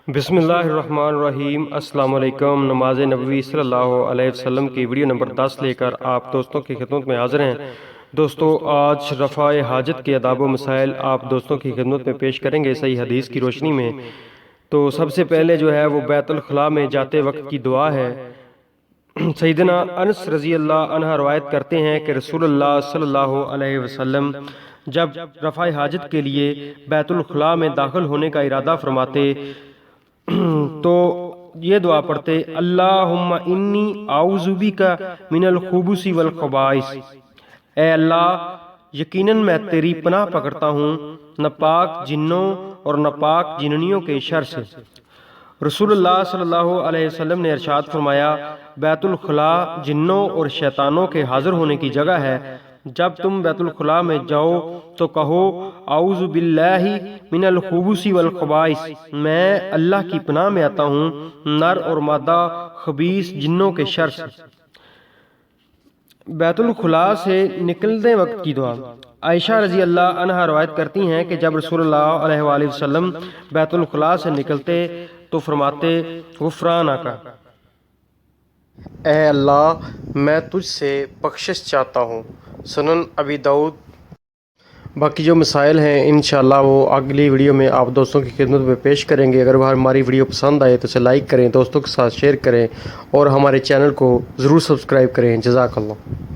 بسم اللہ الرحمن الرحیم۔ السلام علیکم۔ نماز نبوی صلی اللہ علیہ وسلم کی ویڈیو نمبر 10 لے کر آپ دوستوں کی خدمت میں حاضر ہیں۔ دوستو، آج رفع حاجت کے آداب و مسائل آپ دوستوں کی خدمت میں پیش کریں گے صحیح حدیث کی روشنی میں۔ تو سب سے پہلے جو ہے وہ بیت الخلاء میں جاتے وقت کی دعا ہے۔ سیدنا انس رضی اللہ عنہ روایت کرتے ہیں کہ رسول اللہ صلی اللہ علیہ وسلم جب رفع حاجت کے لیے بیت الخلاء میں داخل ہونے کا ارادہ فرماتے تو یہ دعا پڑھتے: اللہم انی اعوذ بک من الخبث والخبائث، اے اللہ یقیناً میں تیری پناہ پکڑتا ہوں ناپاک جنوں اور ناپاک جننیوں کے شر سے۔ رسول اللہ صلی اللہ علیہ وسلم نے ارشاد فرمایا، بیت الخلاء جنوں اور شیطانوں کے حاضر ہونے کی جگہ ہے۔ جب تم بیت الخلاء میں جاؤ تو کہو اعوذ باللہ من الخبث والخبائث، میں اللہ کی پناہ میں آتا ہوں نر اور مادہ خبیث جنوں کے شر سے۔ بیت الخلاء سے نکلنے وقت کی دعا۔ عائشہ رضی اللہ عنہا روایت کرتی ہیں کہ جب رسول اللہ علیہ وآلہ وسلم بیت الخلاء سے نکلتے تو فرماتے: غفرانک، اے اللہ میں تجھ سے بخشش چاہتا ہوں۔ سنن ابی داؤد۔ باقی جو مسائل ہیں انشاءاللہ وہ اگلی ویڈیو میں آپ دوستوں کی خدمت میں پیش کریں گے۔ اگر ہماری ویڈیو پسند آئے تو اسے لائک کریں، دوستوں کے ساتھ شیئر کریں اور ہمارے چینل کو ضرور سبسکرائب کریں۔ جزاک اللہ۔